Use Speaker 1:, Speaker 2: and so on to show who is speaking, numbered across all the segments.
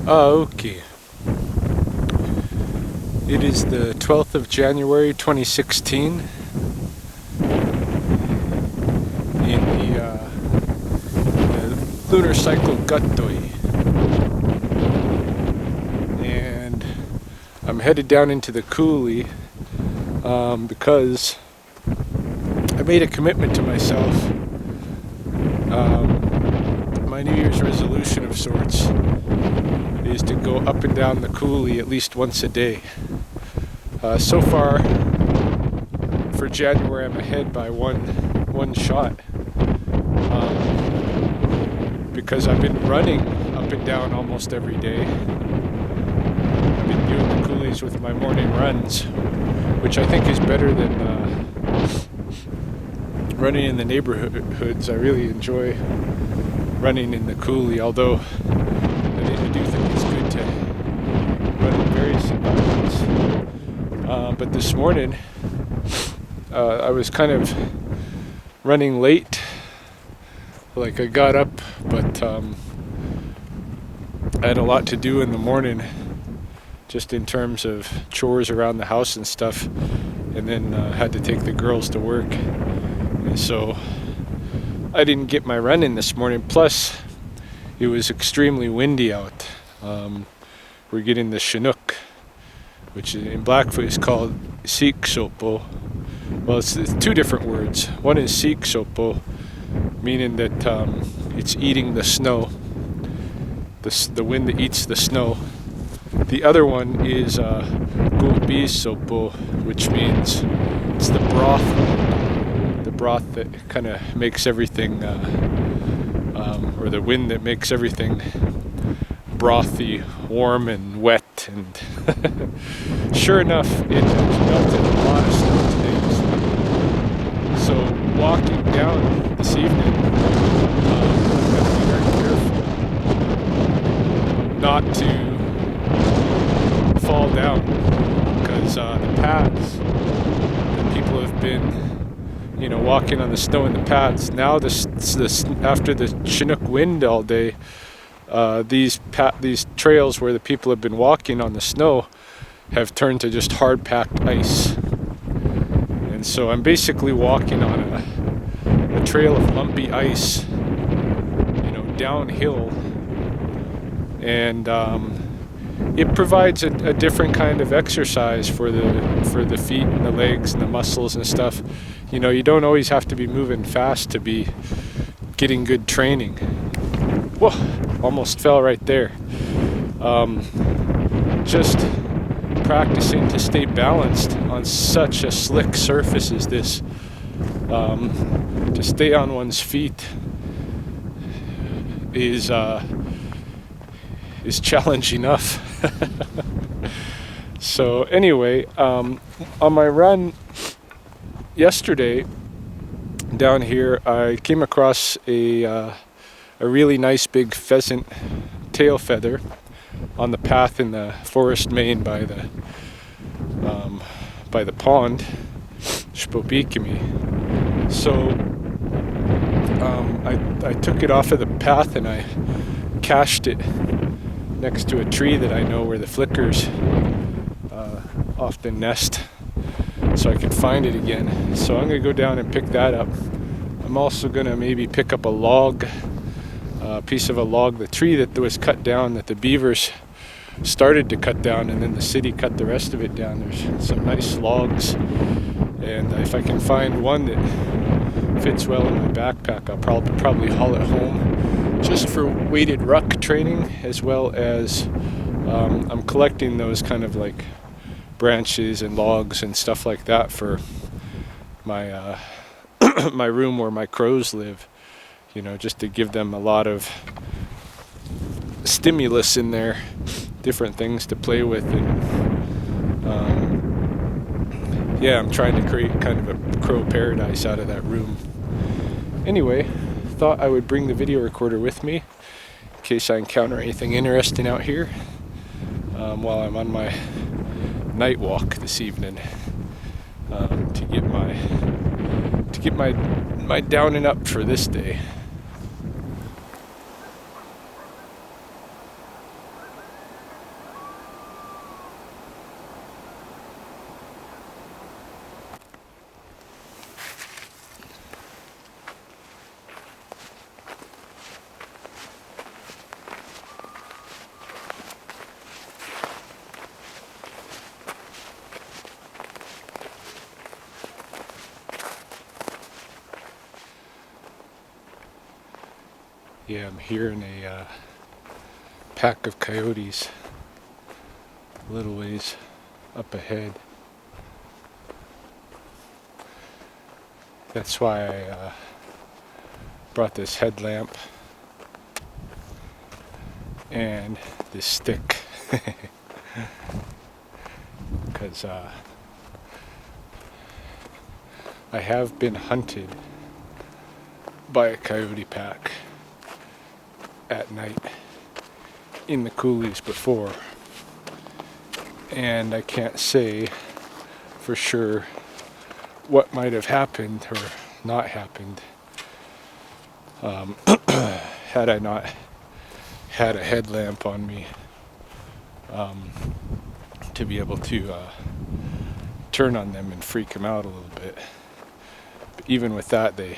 Speaker 1: Okay. It is the 12th of January 2016 in the lunar cycle Gattoi. And I'm headed down into the coulee because I made a commitment to myself. My New Year's resolution of sorts is to go up and down the coulee at least once a day. So far, for January, I'm ahead by one shot because I've been running up and down almost every day. I've been doing the coulees with my morning runs, which I think is better than running in the neighborhoods. I really enjoy running in the coulee, although I do think it's good to run in various environments. But this morning, I was kind of running late. Like I got up, but I had a lot to do in the morning, just in terms of chores around the house and stuff, and then had to take the girls to work. And so I didn't get my run in this morning. Plus, it was extremely windy out. We're getting the Chinook, which in Blackfoot is called Siksopo. Well, it's two different words. One is Siksopo, meaning that it's eating the snow, the wind that eats the snow. The other one is Gobisopo, which means it's the broth that kind of makes everything, or the wind that makes everything brothy, warm and wet. And sure enough, it has melted a lot of snow today. So walking down this evening, I've got to be very careful not to fall down, because the paths that people have been, walking on the snow in the paths. Now, this after the Chinook wind all day, these trails where the people have been walking on the snow have turned to just hard-packed ice. And so I'm basically walking on a trail of lumpy ice, downhill, and it provides a different kind of exercise for the feet and the legs and the muscles and stuff. You don't always have to be moving fast to be getting good training. Whoa, almost fell right there. Just practicing to stay balanced on such a slick surface as this, to stay on one's feet is challenge enough. So anyway, on my run yesterday down here, I came across a really nice big pheasant tail feather on the path in the forest main by the pond, Shpopikimi. So I took it off of the path and I cached it next to a tree that I know where the flickers often nest, so I could find it again. So I'm going to go down and pick that up. I'm also going to maybe pick up a log, piece of a log, the tree that was cut down that the beavers started to cut down, and then the city cut the rest of it down. There's some nice logs, and if I can find one that fits well in my backpack, I'll probably haul it home just for weighted ruck training, as well as I'm collecting those kind of like branches and logs and stuff like that for my my room where my crows live, just to give them a lot of stimulus in there, different things to play with. And I'm trying to create kind of a crow paradise out of that room. Anyway, thought I would bring the video recorder with me in case I encounter anything interesting out here while I'm on my night walk this evening, to get my down and up for this day. Yeah, I'm hearing a pack of coyotes a little ways up ahead. That's why I brought this headlamp and this stick, because I have been hunted by a coyote pack at night in the coulees before, and I can't say for sure what might have happened or not happened had I not had a headlamp on me to be able to turn on them and freak them out a little bit. But even with that, they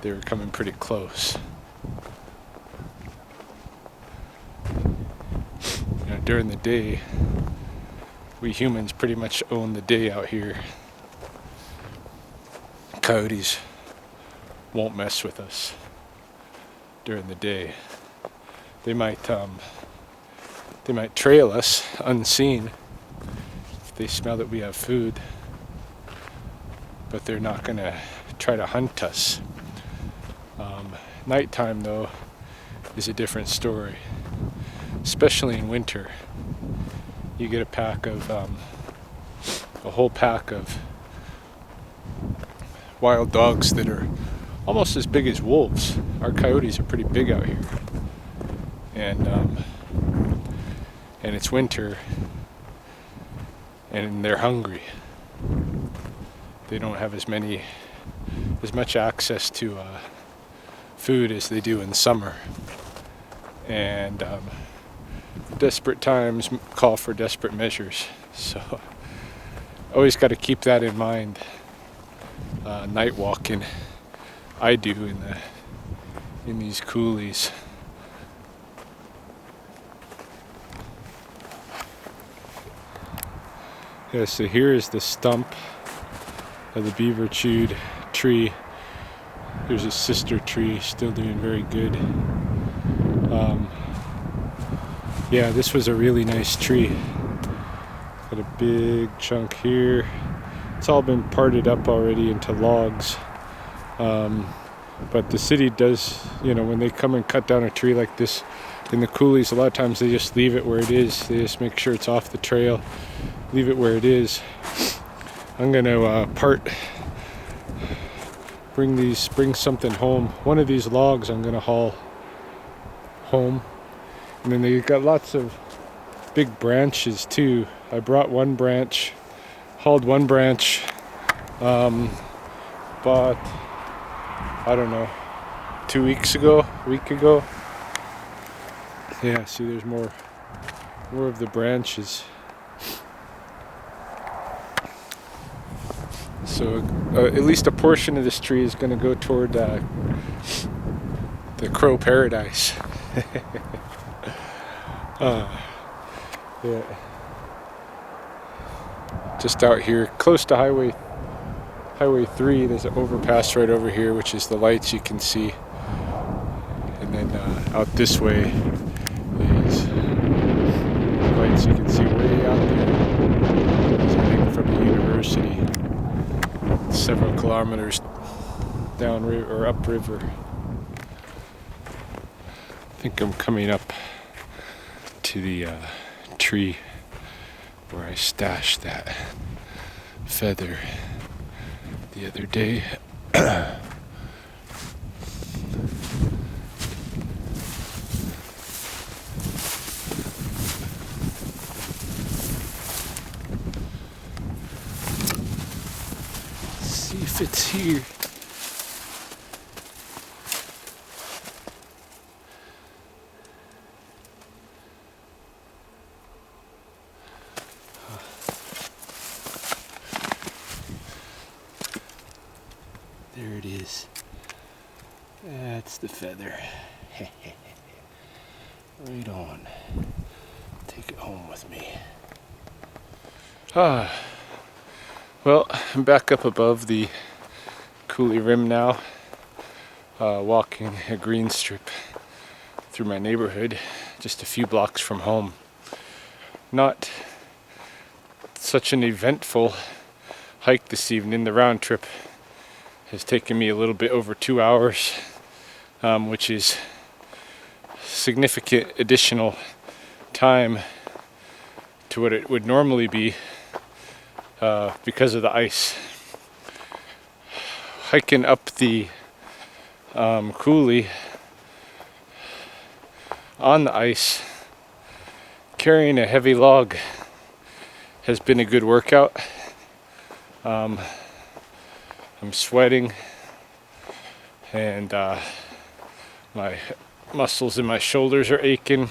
Speaker 1: were coming pretty close. You know, during the day, we humans pretty much own the day out here. Coyotes won't mess with us during the day. They might trail us unseen if they smell that we have food, but they're not gonna try to hunt us. Nighttime, though, is a different story, especially in winter. You get a whole pack of wild dogs that are almost as big as wolves. Our coyotes are pretty big out here, and it's winter, and they're hungry. They don't have as much access to food as they do in summer, and desperate times call for desperate measures. So always got to keep that in mind. Night walking, I do in these coulees. Yeah, so here is the stump of the beaver chewed tree. There's a sister tree still doing very good. Yeah, this was a really nice tree. Got a big chunk here. It's all been parted up already into logs. But the city does, when they come and cut down a tree like this in the coulees, a lot of times they just leave it where it is. They just make sure it's off the trail, leave it where it is. I'm gonna bring something home. One of these logs I'm gonna haul home. And then they got lots of big branches too. I brought one branch, hauled one branch, but I don't know, 2 weeks ago, a week ago. Yeah, see, there's more of the branches. So at least a portion of this tree is going to go toward the crow paradise. Yeah. Just out here, close to Highway 3, there's an overpass right over here, which is the lights you can see. And then out this way is the lights you can see way out there. It's, I think, from the university. Several kilometers down or upriver. I think I'm coming up to the tree where I stashed that feather the other day. See if it's here. There it is. That's the feather. Right on. Take it home with me. Well, I'm back up above the coulee rim now. walking a green strip through my neighborhood, just a few blocks from home. Not such an eventful hike this evening. The round trip has taken me a little bit over 2 hours, which is significant additional time to what it would normally be because of the ice. Hiking up the coulee on the ice, carrying a heavy log has been a good workout. I'm sweating, and my muscles in my shoulders are aching.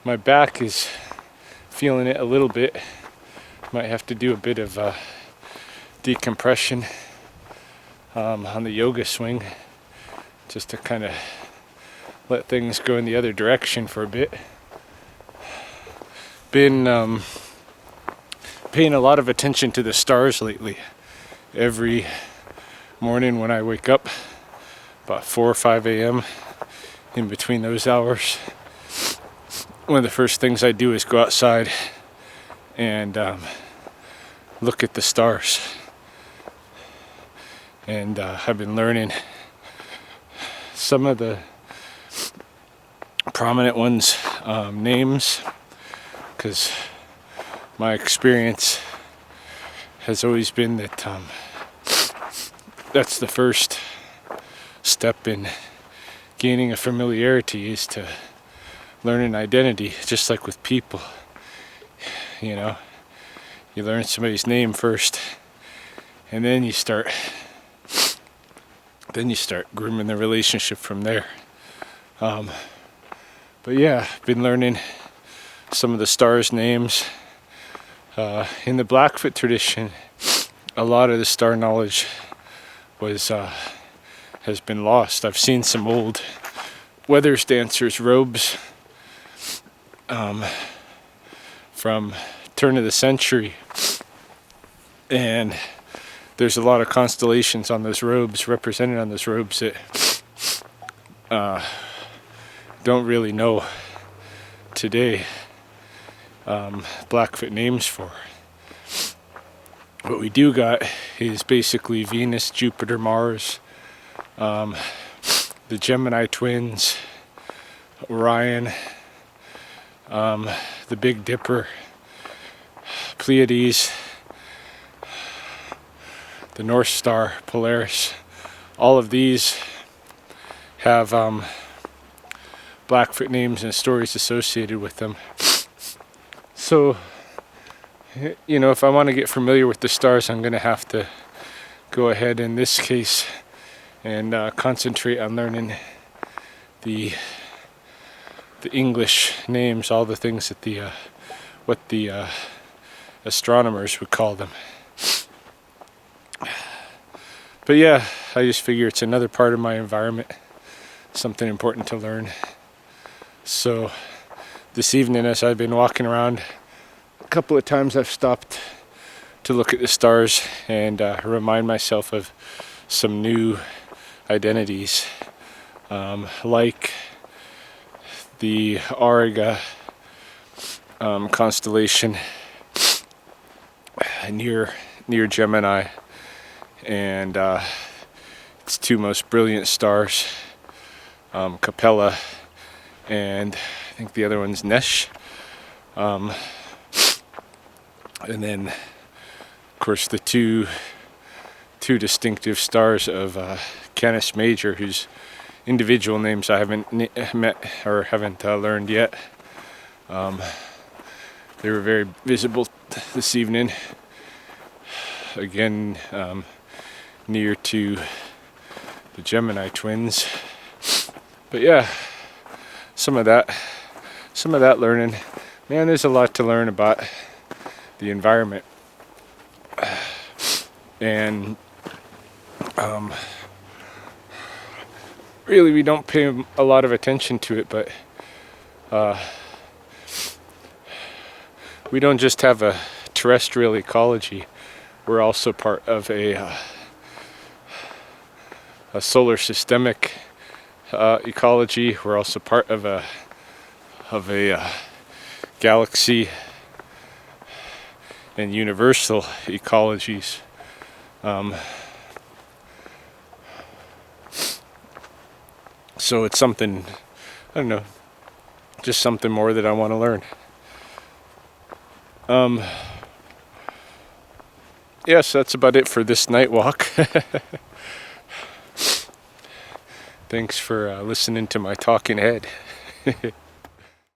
Speaker 1: My back is feeling it a little bit. Might have to do a bit of decompression on the yoga swing, just to kind of let things go in the other direction for a bit. Been paying a lot of attention to the stars lately. Every morning when I wake up, about 4 or 5 a.m., in between those hours, one of the first things I do is go outside and look at the stars. And I've been learning some of the prominent ones' names, because my experience has always been that that's the first step in gaining a familiarity, is to learn an identity, just like with people. You know, you learn somebody's name first, and then you start grooming the relationship from there. But yeah, I've been learning some of the stars' names. In the Blackfoot tradition, a lot of the star knowledge has been lost. I've seen some old weathers dancers' robes from turn of the century, and there's a lot of constellations on those robes, represented on those robes, that don't really know today Blackfoot names for. What we do got is basically Venus, Jupiter, Mars, the Gemini twins, Orion, the Big Dipper, Pleiades, the North Star, Polaris. All of these have Blackfoot names and stories associated with them. So, you know, if I want to get familiar with the stars, I'm going to have to go ahead in this case and concentrate on learning the English names, all the things that what the astronomers would call them. But yeah, I just figure it's another part of my environment, something important to learn. So this evening, as I've been walking around, a couple of times I've stopped to look at the stars and remind myself of some new identities, like the Auriga constellation near Gemini, and its two most brilliant stars, Capella, and I think the other one's Nesh. And then, of course, the two distinctive stars of Canis Major, whose individual names I haven't met or haven't learned yet. They were very visible this evening. Again, near to the Gemini twins. But yeah, some of that learning. Man, there's a lot to learn about the environment. And really, we don't pay a lot of attention to it, but we don't just have a terrestrial ecology. We're also part of a a solar systemic ecology. We're also part of a galaxy and universal ecologies. So it's something, I don't know, just something more that I want to learn. Yes, that's about it for this night walk. Thanks for listening to my talking head.